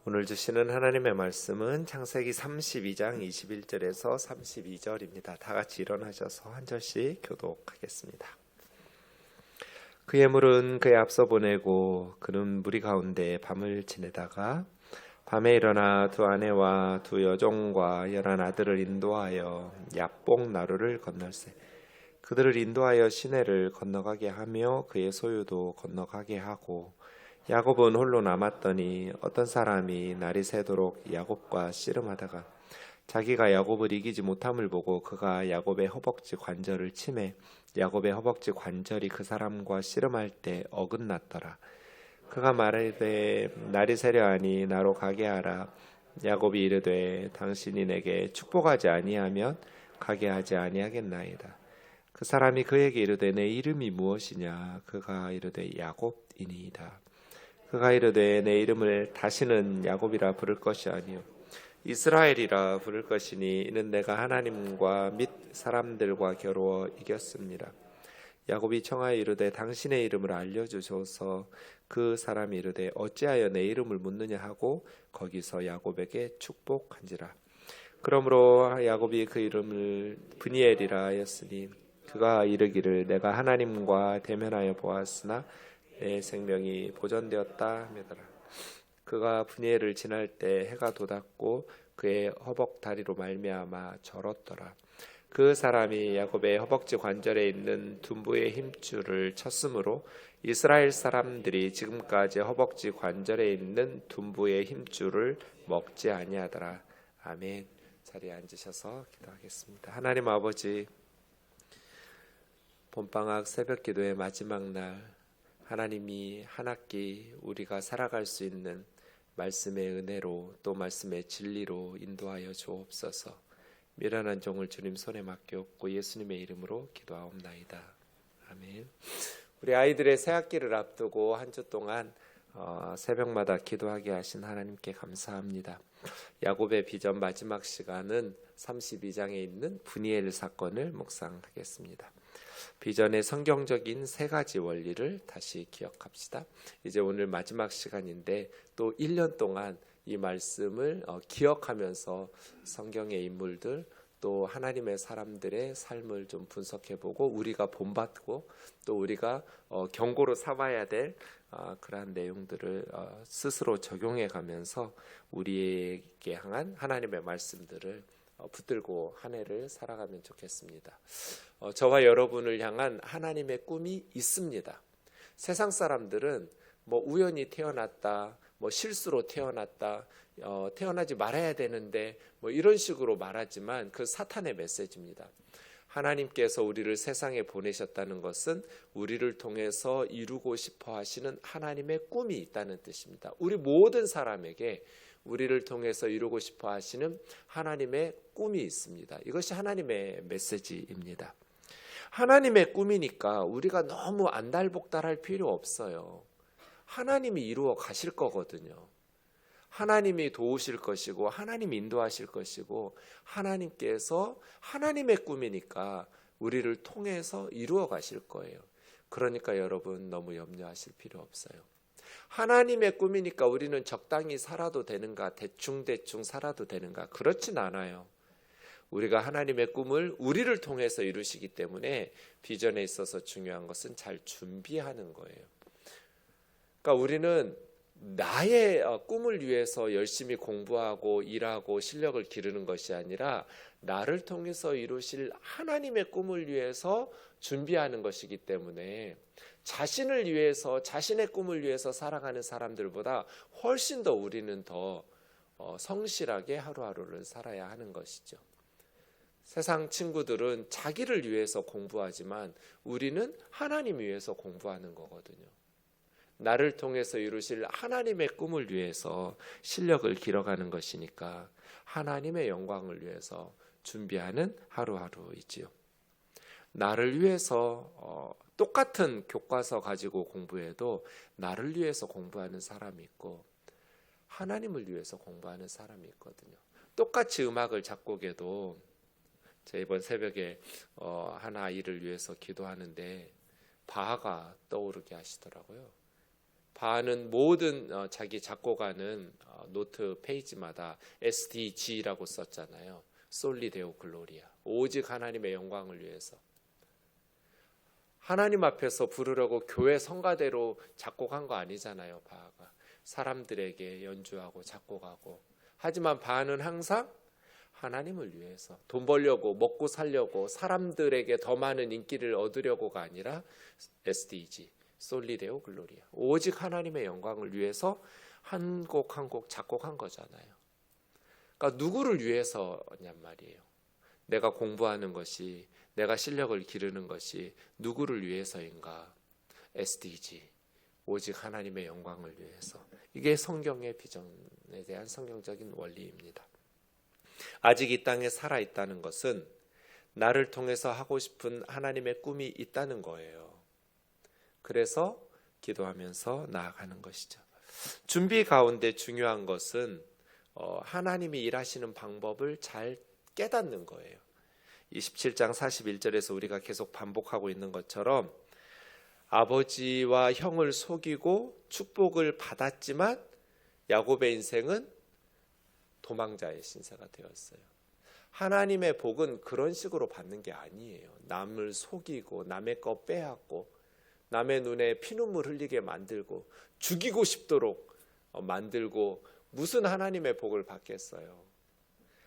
오늘 주시는 하나님의 말씀은 창세기 32장 21절에서 32절입니다. 다 같이 일어나셔서 한 절씩 교독하겠습니다. 그의 물은 그에 앞서 보내고 그는 무리 가운데 밤을 지내다가 밤에 일어나 두 아내와 두 여종과 11 아들을 인도하여 야복 나루를 건널세. 그들을 인도하여 시내를 건너가게 하며 그의 소유도 건너가게 하고 야곱은 홀로 남았더니 어떤 사람이 날이 새도록 야곱과 씨름하다가 자기가 야곱을 이기지 못함을 보고 그가 야곱의 허벅지 관절을 치매 야곱의 허벅지 관절이 그 사람과 씨름할 때 어긋났더라. 그가 말하되 날이 새려하니 나로 가게 하라. 야곱이 이르되 당신이 내게 축복하지 아니하면 가게 하지 아니하겠나이다. 그 사람이 그에게 이르되 내 이름이 무엇이냐. 그가 이르되 야곱이니이다. 그가 이르되 내 이름을 다시는 야곱이라 부를 것이 아니요 이스라엘이라 부를 것이니 이는 내가 하나님과 및 사람들과 겨루어 이겼습니다. 야곱이 청하여 이르되 당신의 이름을 알려주소서. 그 사람이 이르되 어찌하여 내 이름을 묻느냐 하고 거기서 야곱에게 축복한지라. 그러므로 야곱이 그 이름을 브니엘이라 하였으니 그가 이르기를 내가 하나님과 대면하여 보았으나 내 생명이 보존되었다 하며더라. 그가 브니엘을 지날 때 해가 돋았고 그의 허벅 다리로 말미암아 절었더라. 그 사람이 야곱의 허벅지 관절에 있는 둔부의 힘줄을 쳤으므로 이스라엘 사람들이 지금까지 허벅지 관절에 있는 둔부의 힘줄을 먹지 아니하더라. 아멘. 자리에 앉으셔서 기도하겠습니다. 하나님 아버지, 봄방학 새벽기도의 마지막 날 하나님이 한 학기 우리가 살아갈 수 있는 말씀의 은혜로 또 말씀의 진리로 인도하여 주옵소서. 미련한 종을 주님 손에 맡겼고 예수님의 이름으로 기도하옵나이다. 아멘. 우리 아이들의 새 학기를 앞두고 한 주 동안 새벽마다 기도하게 하신 하나님께 감사합니다. 야곱의 비전 마지막 시간은 32장에 있는 브니엘 사건을 묵상하겠습니다. 비전의 성경적인 세 가지 원리를 다시 기억합시다. 이제 오늘 마지막 시간인데 또 1년 동안 이 말씀을 기억하면서 성경의 인물들 또 하나님의 사람들의 삶을 좀 분석해보고 우리가 본받고 또 우리가 경고로 삼아야 될 그러한 내용들을 스스로 적용해가면서 우리에게 향한 하나님의 말씀들을 붙들고 한 해를 살아가면 좋겠습니다. 저와 여러분을 향한 하나님의 꿈이 있습니다. 세상 사람들은 우연히 태어났다, 실수로 태어났다, 태어나지 말아야 되는데 이런 식으로 말하지만 그 사탄의 메시지입니다. 하나님께서 우리를 세상에 보내셨다는 것은 우리를 통해서 이루고 싶어 하시는 하나님의 꿈이 있다는 뜻입니다. 우리 모든 사람에게 우리를 통해서 이루고 싶어 하시는 하나님의 꿈이 있습니다. 이것이 하나님의 메시지입니다. 하나님의 꿈이니까 우리가 너무 안달복달할 필요 없어요. 하나님이 이루어 가실 거거든요. 하나님이 도우실 것이고 하나님이 인도하실 것이고 하나님께서 하나님의 꿈이니까 우리를 통해서 이루어 가실 거예요. 그러니까 여러분 너무 염려하실 필요 없어요. 하나님의 꿈이니까 우리는 적당히 살아도 되는가, 대충대충 살아도 되는가, 그렇진 않아요. 우리가 하나님의 꿈을 우리를 통해서 이루시기 때문에 비전에 있어서 중요한 것은 잘 준비하는 거예요. 그러니까 우리는 나의 꿈을 위해서 열심히 공부하고 일하고 실력을 기르는 것이 아니라 나를 통해서 이루실 하나님의 꿈을 위해서 준비하는 것이기 때문에 자신을 위해서 자신의 꿈을 위해서 살아가는 사람들보다 훨씬 더 우리는 더 성실하게 하루하루를 살아야 하는 것이죠. 세상 친구들은 자기를 위해서 공부하지만 우리는 하나님 위해서 공부하는 거거든요. 나를 통해서 이루실 하나님의 꿈을 위해서 실력을 길어가는 것이니까 하나님의 영광을 위해서 준비하는 하루하루이지요. 나를 위해서 똑같은 교과서 가지고 공부해도 나를 위해서 공부하는 사람이 있고 하나님을 위해서 공부하는 사람이 있거든요. 똑같이 음악을 작곡해도 제가 이번 새벽에 한 아이를 위해서 기도하는데 바하가 떠오르게 하시더라고요. 바알은 모든 자기 작곡하는 노트 페이지마다 SDG라고 썼잖아요. 솔리 데오 글로리아. 오직 하나님의 영광을 위해서. 하나님 앞에서 부르려고 교회 성가대로 작곡한 거 아니잖아요. 바알가. 사람들에게 연주하고 작곡하고. 하지만 바알은 항상 하나님을 위해서 돈 벌려고 먹고 살려고 사람들에게 더 많은 인기를 얻으려고가 아니라 SDG 솔리 데오 글로리아. 오직 하나님의 영광을 위해서 한 곡 한 곡 작곡한 거잖아요. 그러니까 누구를 위해서냔 말이에요. 내가 공부하는 것이, 내가 실력을 기르는 것이 누구를 위해서인가? SDG 오직 하나님의 영광을 위해서. 이게 성경의 비전에 대한 성경적인 원리입니다. 아직 이 땅에 살아있다는 것은 나를 통해서 하고 싶은 하나님의 꿈이 있다는 거예요. 그래서 기도하면서 나아가는 것이죠. 준비 가운데 중요한 것은 하나님이 일하시는 방법을 잘 깨닫는 거예요. 27장 41절에서 우리가 계속 반복하고 있는 것처럼 아버지와 형을 속이고 축복을 받았지만 야곱의 인생은 도망자의 신세가 되었어요. 하나님의 복은 그런 식으로 받는 게 아니에요. 남을 속이고 남의 거 빼앗고 남의 눈에 피눈물 흘리게 만들고 죽이고 싶도록 만들고 무슨 하나님의 복을 받겠어요.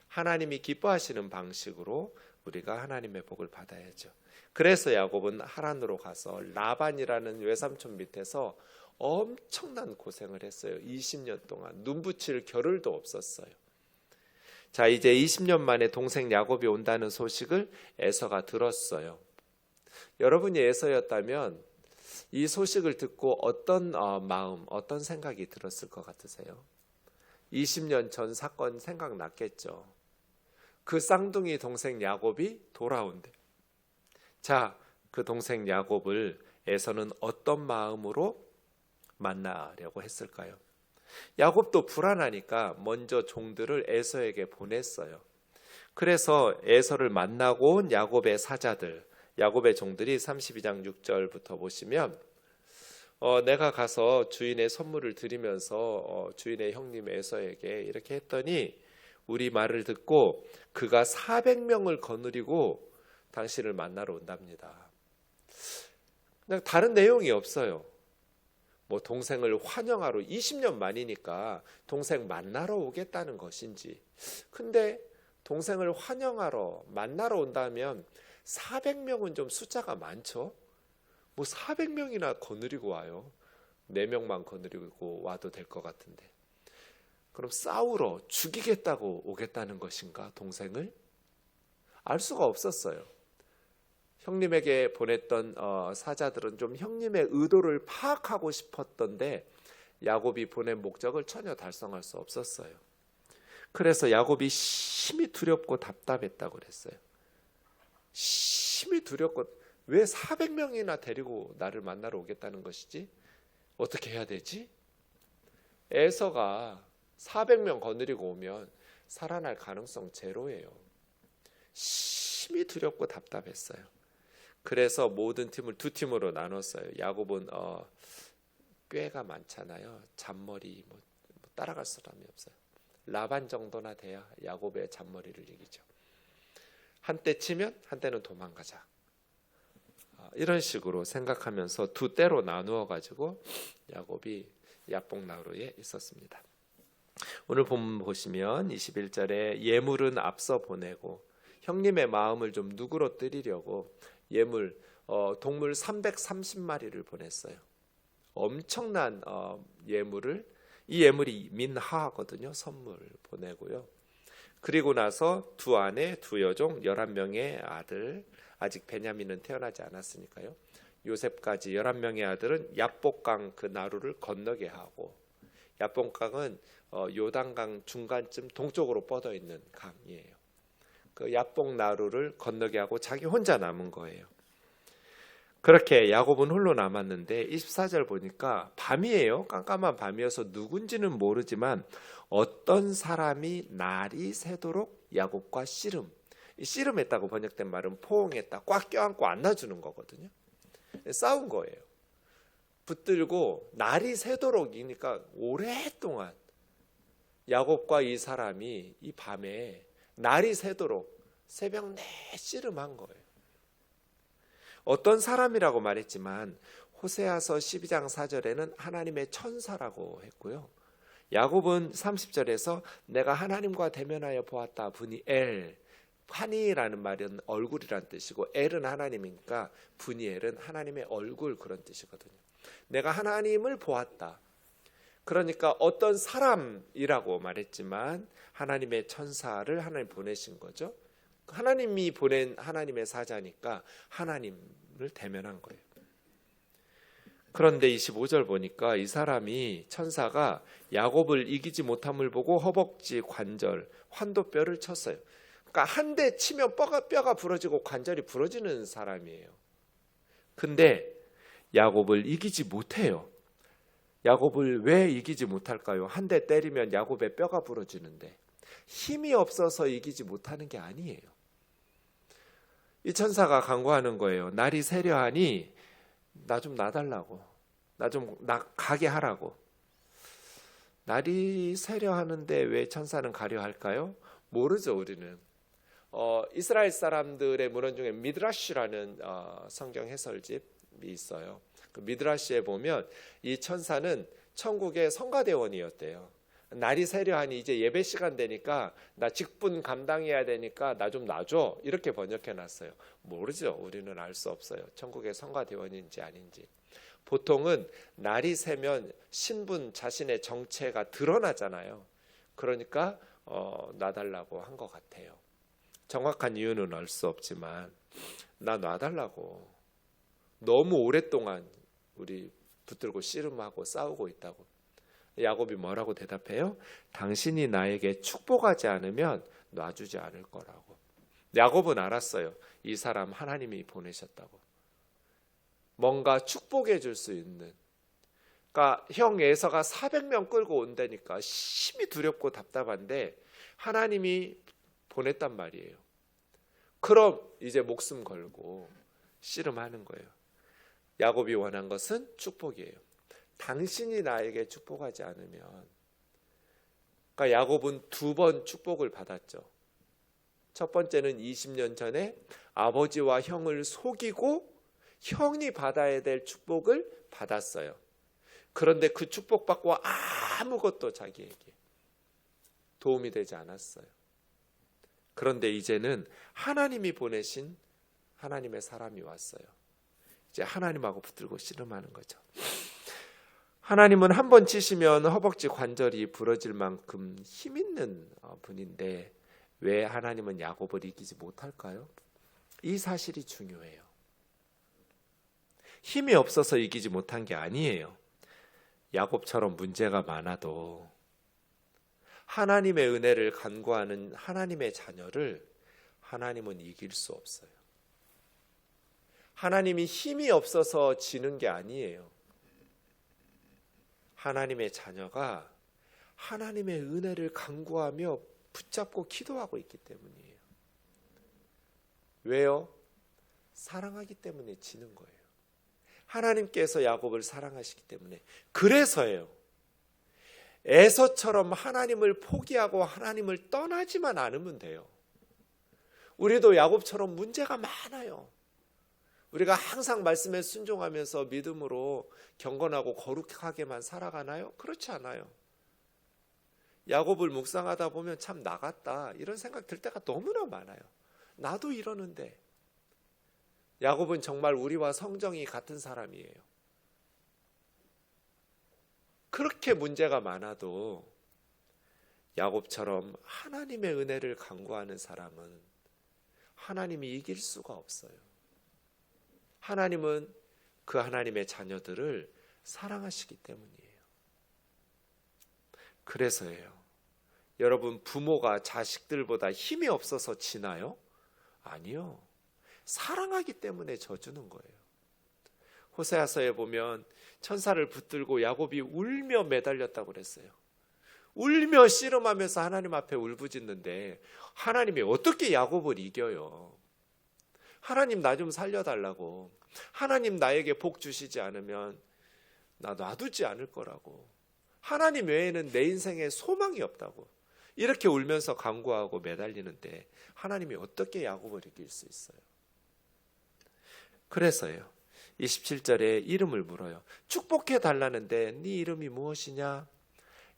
하나님이 기뻐하시는 방식으로 우리가 하나님의 복을 받아야죠. 그래서 야곱은 하란으로 가서 라반이라는 외삼촌 밑에서 엄청난 고생을 했어요. 20년 동안 눈 붙일 겨를도 없었어요. 자, 이제 20년 만에 동생 야곱이 온다는 소식을 에서가 들었어요. 여러분이 에서였다면 이 소식을 듣고 어떤 마음, 어떤 생각이 들었을 것 같으세요? 20년 전 사건 생각났겠죠. 그 쌍둥이 동생 야곱이 돌아온대. 자, 그 동생 야곱을 에서는 어떤 마음으로 만나려고 했을까요? 야곱도 불안하니까 먼저 종들을 에서에게 보냈어요. 그래서 에서를 만나고 온 야곱의 사자들, 야곱의 종들이 32장 6절부터 보시면 내가 가서 주인의 선물을 드리면서 주인의 형님 에서에게 이렇게 했더니 우리 말을 듣고 그가 400명을 거느리고 당신을 만나러 온답니다. 그냥 다른 내용이 없어요. 뭐 동생을 환영하러 20년 만이니까 동생 만나러 오겠다는 것인지. 근데 동생을 환영하러 만나러 온다면 400명은 좀 숫자가 많죠. 뭐 400명이나 거느리고 와요. 4명만 거느리고 와도 될 것 같은데. 그럼 싸우러 죽이겠다고 오겠다는 것인가, 동생을? 알 수가 없었어요. 형님에게 보냈던 사자들은 좀 형님의 의도를 파악하고 싶었던데 야곱이 보낸 목적을 전혀 달성할 수 없었어요. 그래서 야곱이 심히 두렵고 답답했다고 그랬어요. 심히 두렵고, 왜 400명이나 데리고 나를 만나러 오겠다는 것이지? 어떻게 해야 되지? 에서가 400명 거느리고 오면 살아날 가능성 제로예요. 심히 두렵고 답답했어요. 그래서 모든 팀을 두 팀으로 나눴어요. 야곱은 꾀가 많잖아요. 잔머리 뭐 따라갈 사람이 없어요. 라반 정도나 돼야 야곱의 잔머리를 이기죠. 한때 치면 한때는 도망가자. 이런 식으로 생각하면서 두 때로 나누어 가지고 야곱이 야복나루에 있었습니다. 오늘 본문 보시면 21절에 예물은 앞서 보내고 형님의 마음을 좀 누그러뜨리려고 예물 동물 330마리를 보냈어요. 엄청난 예물을, 이 예물이 민하거든요. 선물 보내고요. 그리고 나서 두 아내 두 여종 11명의 아들, 아직 베냐민은 태어나지 않았으니까요. 요셉까지 11명의 아들은 야복강 그 나루를 건너게 하고, 야복강은 요단강 중간쯤 동쪽으로 뻗어 있는 강이에요. 그 야복 나루를 건너게 하고 자기 혼자 남은 거예요. 그렇게 야곱은 홀로 남았는데 24절 보니까 밤이에요. 깜깜한 밤이어서 누군지는 모르지만 어떤 사람이 날이 새도록 야곱과 씨름, 씨름했다고 번역된 말은 포옹했다, 꽉 껴안고 안아주는 거거든요. 싸운 거예요. 붙들고 날이 새도록이니까 오랫동안 야곱과 이 사람이 이 밤에 날이 새도록 새벽 내 씨름한 거예요. 어떤 사람이라고 말했지만 호세아서 12장 4절에는 하나님의 천사라고 했고요. 야곱은 30절에서 내가 하나님과 대면하여 보았다. 분이엘, 판이라는 말은 얼굴이란 뜻이고 엘은 하나님이니까 분이엘은 하나님의 얼굴 그런 뜻이거든요. 내가 하나님을 보았다. 그러니까 어떤 사람이라고 말했지만 하나님의 천사를 하나님 보내신 거죠. 하나님이 보낸 하나님의 사자니까 하나님을 대면한 거예요. 그런데 25절 보니까 이 사람이 천사가 야곱을 이기지 못함을 보고 허벅지, 관절, 환도뼈를 쳤어요. 그러니까 한 대 치면 뼈가 부러지고 관절이 부러지는 사람이에요. 근데 야곱을 이기지 못해요. 야곱을 왜 이기지 못할까요? 한 대 때리면 야곱의 뼈가 부러지는데 힘이 없어서 이기지 못하는 게 아니에요. 이 천사가 간구하는 거예요. 날이 새려하니 나 좀 놔달라고. 나 좀 가게 하라고. 날이 새려하는데 왜 천사는 가려 할까요? 모르죠, 우리는. 이스라엘 사람들의 문헌 중에 미드라시라는 성경 해설집이 있어요. 그 미드라시에 보면 이 천사는 천국의 성가대원이었대요. 날이 새려하니 이제 예배 시간 되니까 나 직분 감당해야 되니까 나 좀 놔줘. 이렇게 번역해 놨어요. 모르죠. 우리는 알 수 없어요. 천국의 성가대원인지 아닌지. 보통은 날이 새면 신분 자신의 정체가 드러나잖아요. 그러니까 놔달라고 한 것 같아요. 정확한 이유는 알 수 없지만 나 놔달라고. 너무 오랫동안 우리 붙들고 씨름하고 싸우고 있다고. 야곱이 뭐라고 대답해요? 당신이 나에게 축복하지 않으면 놔주지 않을 거라고. 야곱은 알았어요. 이 사람 하나님이 보내셨다고. 뭔가 축복해 줄 수 있는. 그러니까 형 에서가 400명 끌고 온다니까 심히 두렵고 답답한데 하나님이 보냈단 말이에요. 그럼 이제 목숨 걸고 씨름하는 거예요. 야곱이 원한 것은 축복이에요. 당신이 나에게 축복하지 않으면. 그러니까 야곱은 2번 축복을 받았죠. 첫 번째는 20년 전에 아버지와 형을 속이고 형이 받아야 될 축복을 받았어요. 그런데 그 축복받고 아무것도 자기에게 도움이 되지 않았어요. 그런데 이제는 하나님이 보내신 하나님의 사람이 왔어요. 이제 하나님하고 붙들고 씨름하는 거죠. 하나님은 한 번 치시면 허벅지 관절이 부러질 만큼 힘 있는 분인데 왜 하나님은 야곱을 이기지 못할까요? 이 사실이 중요해요. 힘이 없어서 이기지 못한 게 아니에요. 야곱처럼 문제가 많아도 하나님의 은혜를 간구하는 하나님의 자녀를 하나님은 이길 수 없어요. 하나님이 힘이 없어서 지는 게 아니에요. 하나님의 자녀가 하나님의 은혜를 간구하며 붙잡고 기도하고 있기 때문이에요. 왜요? 사랑하기 때문에 지는 거예요. 하나님께서 야곱을 사랑하시기 때문에. 그래서예요. 에서처럼 하나님을 포기하고 하나님을 떠나지만 않으면 돼요. 우리도 야곱처럼 문제가 많아요. 우리가 항상 말씀에 순종하면서 믿음으로 경건하고 거룩하게만 살아가나요? 그렇지 않아요. 야곱을 묵상하다 보면 참 나갔다 이런 생각 들 때가 너무나 많아요. 나도 이러는데. 야곱은 정말 우리와 성정이 같은 사람이에요. 그렇게 문제가 많아도 야곱처럼 하나님의 은혜를 간구하는 사람은 하나님이 이길 수가 없어요. 하나님은 그 하나님의 자녀들을 사랑하시기 때문이에요. 그래서예요. 여러분, 부모가 자식들보다 힘이 없어서 지나요? 아니요. 사랑하기 때문에 져주는 거예요. 호세아서에 보면 천사를 붙들고 야곱이 울며 매달렸다고 그랬어요. 울며 씨름하면서 하나님 앞에 울부짖는데 하나님이 어떻게 야곱을 이겨요? 하나님 나 좀 살려달라고. 하나님 나에게 복 주시지 않으면 나 놔두지 않을 거라고. 하나님 외에는 내 인생에 소망이 없다고. 이렇게 울면서 간구하고 매달리는데 하나님이 어떻게 야곱을 이길 수 있어요? 그래서요. 27절에 이름을 물어요. 축복해 달라는데 네 이름이 무엇이냐?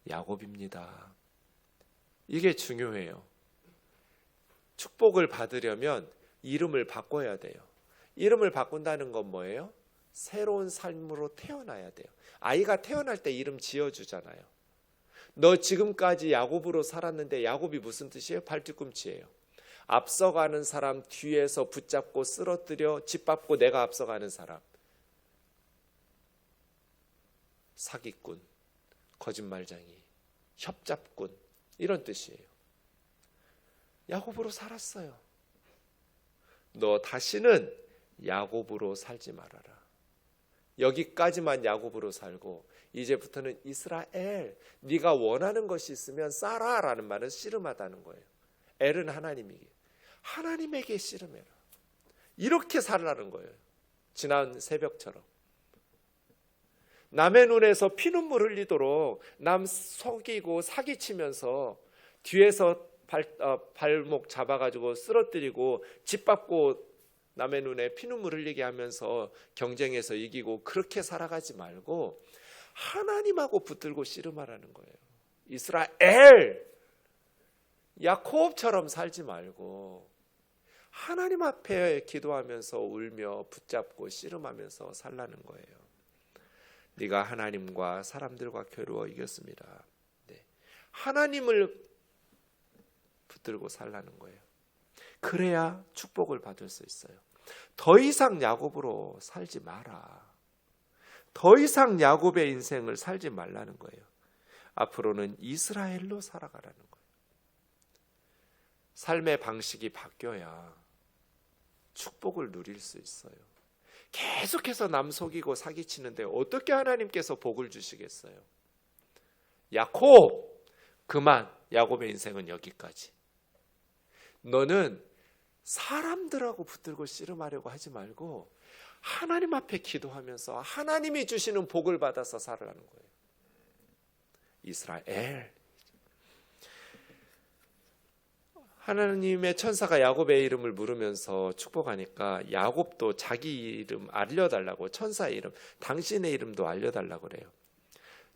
야곱입니다. 이게 중요해요. 축복을 받으려면 이름을 바꿔야 돼요. 이름을 바꾼다는 건 뭐예요? 새로운 삶으로 태어나야 돼요. 아이가 태어날 때 이름 지어주잖아요. 너 지금까지 야곱으로 살았는데 야곱이 무슨 뜻이에요? 발뒤꿈치예요. 앞서가는 사람 뒤에서 붙잡고 쓰러뜨려 짓밟고 내가 앞서가는 사람. 사기꾼, 거짓말쟁이, 협잡꾼 이런 뜻이에요. 야곱으로 살았어요. 너 다시는 야곱으로 살지 말아라. 여기까지만 야곱으로 살고 이제부터는 이스라엘, 네가 원하는 것이 있으면 쌓아라라는 말은 씨름하다는 거예요. 엘은 하나님에게 씨름해라. 이렇게 살라는 거예요. 지난 새벽처럼. 남의 눈에서 피눈물 흘리도록 남 속이고 사기치면서 뒤에서 발목 잡아가지고 쓰러뜨리고 짓밟고 남의 눈에 피눈물 흘리게 하면서 경쟁에서 이기고 그렇게 살아가지 말고 하나님하고 붙들고 씨름하라는 거예요. 이스라엘, 야곱처럼 살지 말고 하나님 앞에 기도하면서 울며 붙잡고 씨름하면서 살라는 거예요. 네가 하나님과 사람들과 겨루어 이겼습니다. 네. 하나님을 붙들고 살라는 거예요. 그래야 축복을 받을 수 있어요. 더 이상 야곱으로 살지 마라. 더 이상 야곱의 인생을 살지 말라는 거예요. 앞으로는 이스라엘로 살아가라는 거예요. 삶의 방식이 바뀌어야 축복을 누릴 수 있어요. 계속해서 남 속이고 사기치는데 어떻게 하나님께서 복을 주시겠어요? 야곱, 그만. 야곱의 인생은 여기까지. 너는 사람들하고 붙들고 씨름하려고 하지 말고 하나님 앞에 기도하면서 하나님이 주시는 복을 받아서 살아라는 거예요. 이스라엘. 하나님의 천사가 야곱의 이름을 물으면서 축복하니까 야곱도 자기 이름 알려달라고, 천사의 이름, 당신의 이름도 알려달라고 그래요.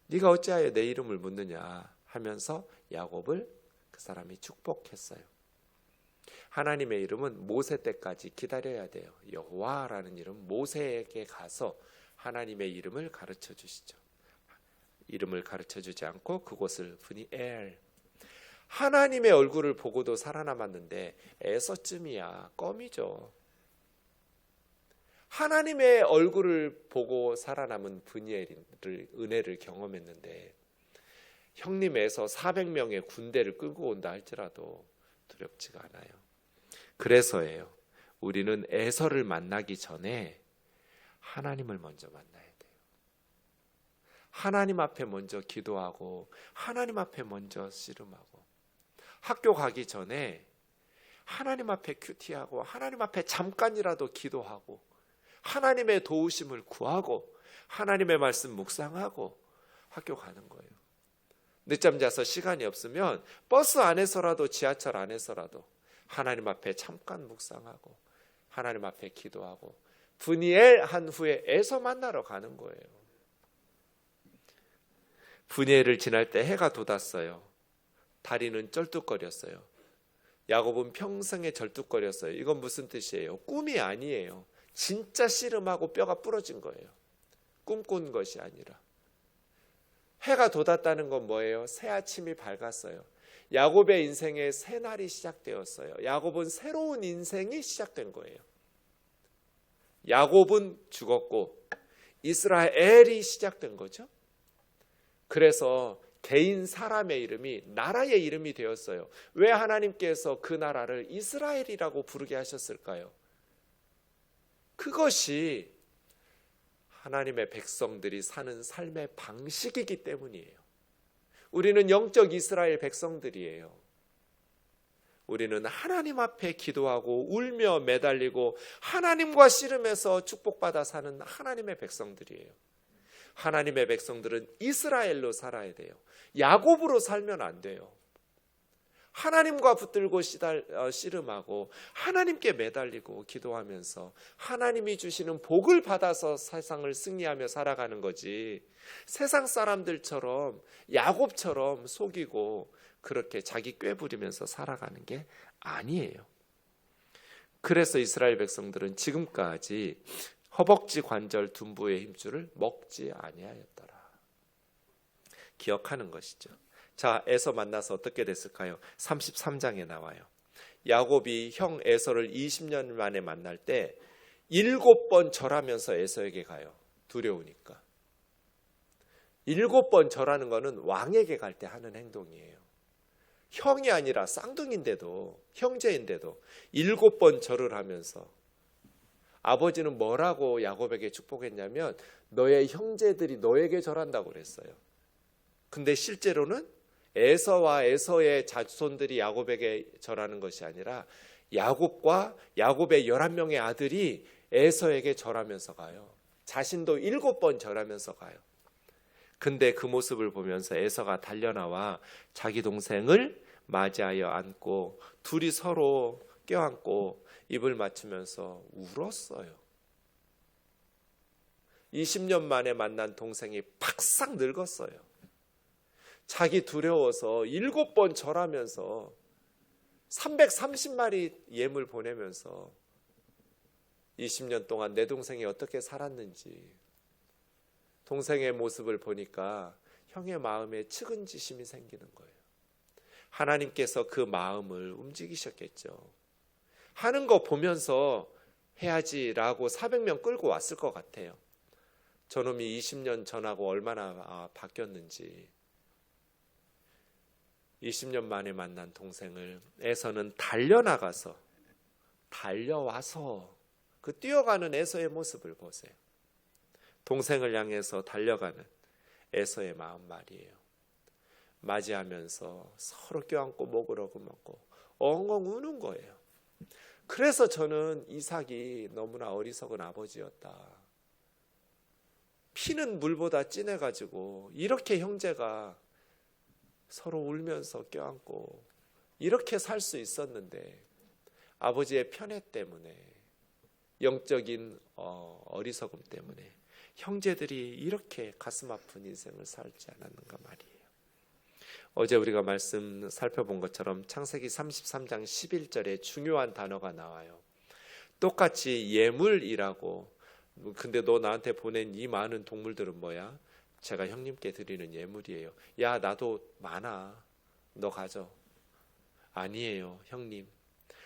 네가 어찌하여 내 이름을 묻느냐 하면서 야곱을 그 사람이 축복했어요. 하나님의 이름은 모세 때까지 기다려야 돼요. 여호와라는 이름, 모세에게 가서 하나님의 이름을 가르쳐 주시죠. 이름을 가르쳐 주지 않고 그곳을 브니엘, 하나님의 얼굴을 보고도 살아남았는데 에서쯤이야, 껌이죠. 하나님의 얼굴을 보고 살아남은 브니엘을 은혜를 경험했는데 형님에서 400명의 군대를 끌고 온다 할지라도 두렵지가 않아요. 그래서예요. 우리는 에서를 만나기 전에 하나님을 먼저 만나야 돼요. 하나님 앞에 먼저 기도하고 하나님 앞에 먼저 씨름하고 학교 가기 전에 하나님 앞에 큐티하고 하나님 앞에 잠깐이라도 기도하고 하나님의 도우심을 구하고 하나님의 말씀 묵상하고 학교 가는 거예요. 늦잠 자서 시간이 없으면 버스 안에서라도 지하철 안에서라도 하나님 앞에 잠깐 묵상하고 하나님 앞에 기도하고 브니엘 한 후에 에서 만나러 가는 거예요. 브니엘을 지날 때 해가 돋았어요. 다리는 쩔뚝거렸어요. 야곱은 평생에 절뚝거렸어요. 이건 무슨 뜻이에요? 꿈이 아니에요. 진짜 씨름하고 뼈가 부러진 거예요. 꿈꾼 것이 아니라. 해가 돋았다는 건 뭐예요? 새 아침이 밝았어요. 야곱의 인생에 새 날이 시작되었어요. 야곱은 새로운 인생이 시작된 거예요. 야곱은 죽었고 이스라엘이 시작된 거죠. 그래서 개인 사람의 이름이 나라의 이름이 되었어요. 왜 하나님께서 그 나라를 이스라엘이라고 부르게 하셨을까요? 그것이 하나님의 백성들이 사는 삶의 방식이기 때문이에요. 우리는 영적 이스라엘 백성들이에요. 우리는 하나님 앞에 기도하고 울며 매달리고 하나님과 씨름해서 축복받아 사는 하나님의 백성들이에요. 하나님의 백성들은 이스라엘로 살아야 돼요. 야곱으로 살면 안 돼요. 하나님과 붙들고 씨름하고 하나님께 매달리고 기도하면서 하나님이 주시는 복을 받아서 세상을 승리하며 살아가는 거지, 세상 사람들처럼 야곱처럼 속이고 그렇게 자기 꾀부리면서 살아가는 게 아니에요. 그래서 이스라엘 백성들은 지금까지 허벅지 관절 둔부의 힘줄을 먹지 아니하였더라. 기억하는 것이죠. 자, 에서 만나서 어떻게 됐을까요? 33장에 나와요. 야곱이 형 에서를 20년 만에 만날 때 7번 절하면서 에서에게 가요. 두려우니까. 7번 절하는 거는 왕에게 갈 때 하는 행동이에요. 형이 아니라 쌍둥이인데도, 형제인데도 7번 절을 하면서 아버지는 뭐라고 야곱에게 축복했냐면 너의 형제들이 너에게 절한다고 그랬어요. 근데 실제로는 에서와 에서의 자손들이 야곱에게 절하는 것이 아니라 야곱과 야곱의 11명의 아들이 에서에게 절하면서 가요. 자신도 7번 절하면서 가요. 근데 그 모습을 보면서 에서가 달려나와 자기 동생을 맞이하여 안고 둘이 서로 껴안고 입을 맞추면서 울었어요. 20년 만에 만난 동생이 팍싹 늙었어요. 자기 두려워서 7번 절하면서 330마리 예물 보내면서 20년 동안 내 동생이 어떻게 살았는지, 동생의 모습을 보니까 형의 마음에 측은지심이 생기는 거예요. 하나님께서 그 마음을 움직이셨겠죠. 하는 거 보면서 해야지라고 400명 끌고 왔을 것 같아요. 저놈이 20년 전하고 얼마나 바뀌었는지. 20년 만에 만난 동생을 에서는 달려나가서 달려와서 그 뛰어가는 에서의 모습을 보세요. 동생을 향해서 달려가는 에서의 마음 말이에요. 맞이하면서 서로 껴안고 목을 어금먹고 엉엉 우는 거예요. 그래서 저는 이삭이 너무나 어리석은 아버지였다. 피는 물보다 진해가지고 이렇게 형제가 서로 울면서 껴안고 이렇게 살 수 있었는데 아버지의 편애 때문에, 영적인 어리석음 때문에 형제들이 이렇게 가슴 아픈 인생을 살지 않았는가 말이에요. 어제 우리가 말씀 살펴본 것처럼 창세기 33장 11절에 중요한 단어가 나와요. 똑같이 예물이라고. 근데 너 나한테 보낸 이 많은 동물들은 뭐야? 제가 형님께 드리는 예물이에요. 야, 나도 많아. 너 가져. 아니에요, 형님.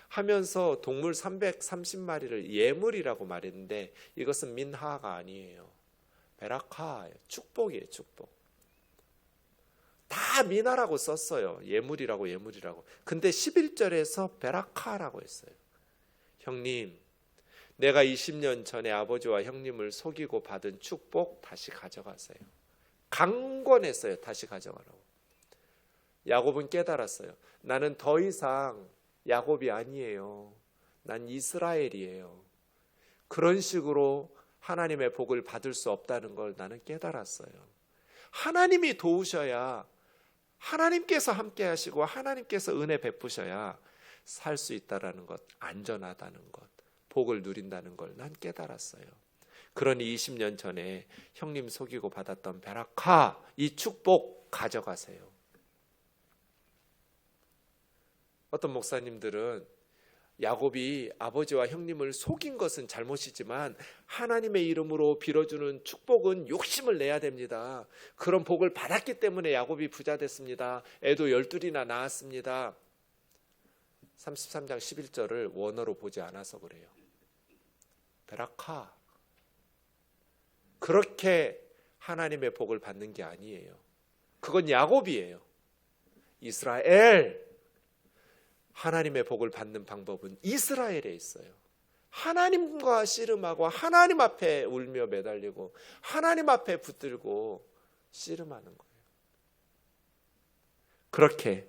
하면서 동물 330마리를 예물이라고 말했는데 이것은 민하가 아니에요. 베라카, 축복이에요, 축복. 다 민하라고 썼어요. 예물이라고. 근데 11절에서 베라카라고 했어요. 형님, 내가 20년 전에 아버지와 형님을 속이고 받은 축복 다시 가져가세요. 강권했어요. 다시 가져가라고. 야곱은 깨달았어요. 나는 더 이상 야곱이 아니에요. 난 이스라엘이에요. 그런 식으로 하나님의 복을 받을 수 없다는 걸 나는 깨달았어요. 하나님이 도우셔야, 하나님께서 함께 하시고 하나님께서 은혜 베푸셔야 살 수 있다라는 것, 안전하다는 것, 복을 누린다는 걸 난 깨달았어요. 그러니 20년 전에 형님 속이고 받았던 베라카, 이 축복 가져가세요. 어떤 목사님들은 야곱이 아버지와 형님을 속인 것은 잘못이지만 하나님의 이름으로 빌어주는 축복은 욕심을 내야 됩니다. 그런 복을 받았기 때문에 야곱이 부자 됐습니다. 애도 12이나 낳았습니다. 33장 11절을 원어로 보지 않아서 그래요. 베라카. 그렇게 하나님의 복을 받는 게 아니에요. 그건 야곱이에요. 이스라엘. 하나님의 복을 받는 방법은 이스라엘에 있어요. 하나님과 씨름하고 하나님 앞에 울며 매달리고 하나님 앞에 붙들고 씨름하는 거예요. 그렇게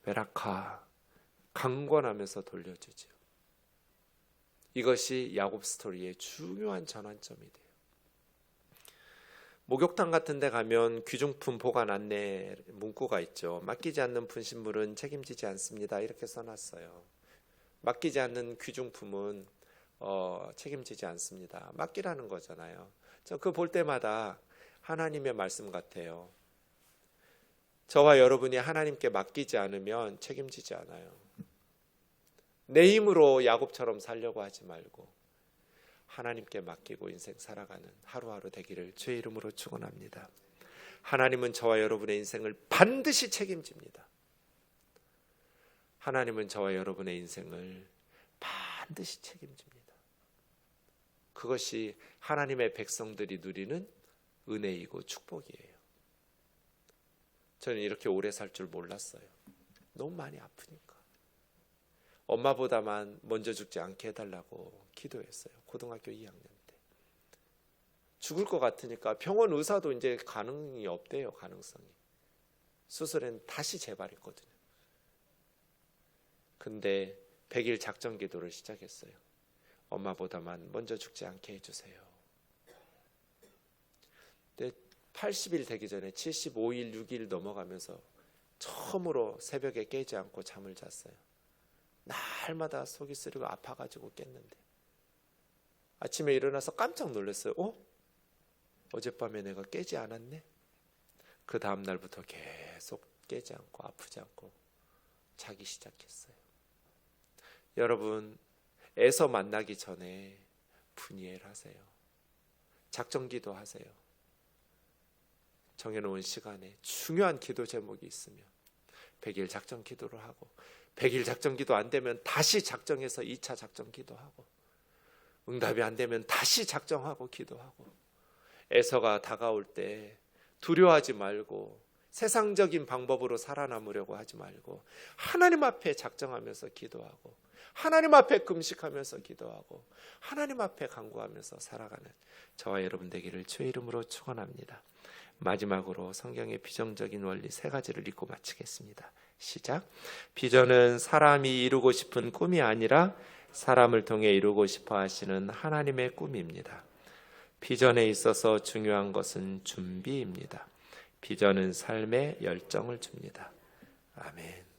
베라카, 강권하면서 돌려주죠. 이것이 야곱 스토리의 중요한 전환점이 돼요. 목욕탕 같은 데 가면 귀중품 보관 안내 문구가 있죠. 맡기지 않는 분신물은 책임지지 않습니다. 이렇게 써놨어요. 맡기지 않는 귀중품은 책임지지 않습니다. 맡기라는 거잖아요. 저 그거 볼 때마다 하나님의 말씀 같아요. 저와 여러분이 하나님께 맡기지 않으면 책임지지 않아요. 내 힘으로 야곱처럼 살려고 하지 말고 하나님께 맡기고 인생 살아가는 하루하루 되기를 주의 이름으로 축원합니다. 하나님은 저와 여러분의 인생을 반드시 책임집니다. 하나님은 저와 여러분의 인생을 반드시 책임집니다. 그것이 하나님의 백성들이 누리는 은혜이고 축복이에요. 저는 이렇게 오래 살 줄 몰랐어요. 너무 많이 아프니까. 엄마보다만 먼저 죽지 않게 해달라고 기도했어요. 고등학교 2학년 때. 죽을 것 같으니까 병원 의사도 이제 가능이 없대요. 가능성이. 수술엔 다시 재발했거든요. 근데 100일 작전 기도를 시작했어요. 엄마보다만 먼저 죽지 않게 해주세요. 근데 80일 되기 전에 75일, 6일 넘어가면서 처음으로 새벽에 깨지 않고 잠을 잤어요. 날마다 속이 쓰리고 아파가지고 깼는데 아침에 일어나서 깜짝 놀랐어요. 어젯밤에 내가 깨지 않았네? 그 다음 날부터 계속 깨지 않고 아프지 않고 자기 시작했어요. 여러분, 애서 만나기 전에 분이엘 하세요. 작전기도 하세요. 정해놓은 시간에 중요한 기도 제목이 있으면 100일 작전 기도를 하고 100일 작전 기도 안 되면 다시 작정해서 2차 작전 기도하고 응답이 안 되면 다시 작정하고 기도하고 애서가 다가올 때 두려워하지 말고 세상적인 방법으로 살아남으려고 하지 말고 하나님 앞에 작정하면서 기도하고 하나님 앞에 금식하면서 기도하고 하나님 앞에 간구하면서 살아가는 저와 여러분 되기를 주의 이름으로 축원합니다. 마지막으로 성경의 비전적인 원리 3가지를 읽고 마치겠습니다. 시작. 비전은 사람이 이루고 싶은 꿈이 아니라 사람을 통해 이루고 싶어 하시는 하나님의 꿈입니다. 비전에 있어서 중요한 것은 준비입니다. 비전은 삶에 열정을 줍니다. 아멘.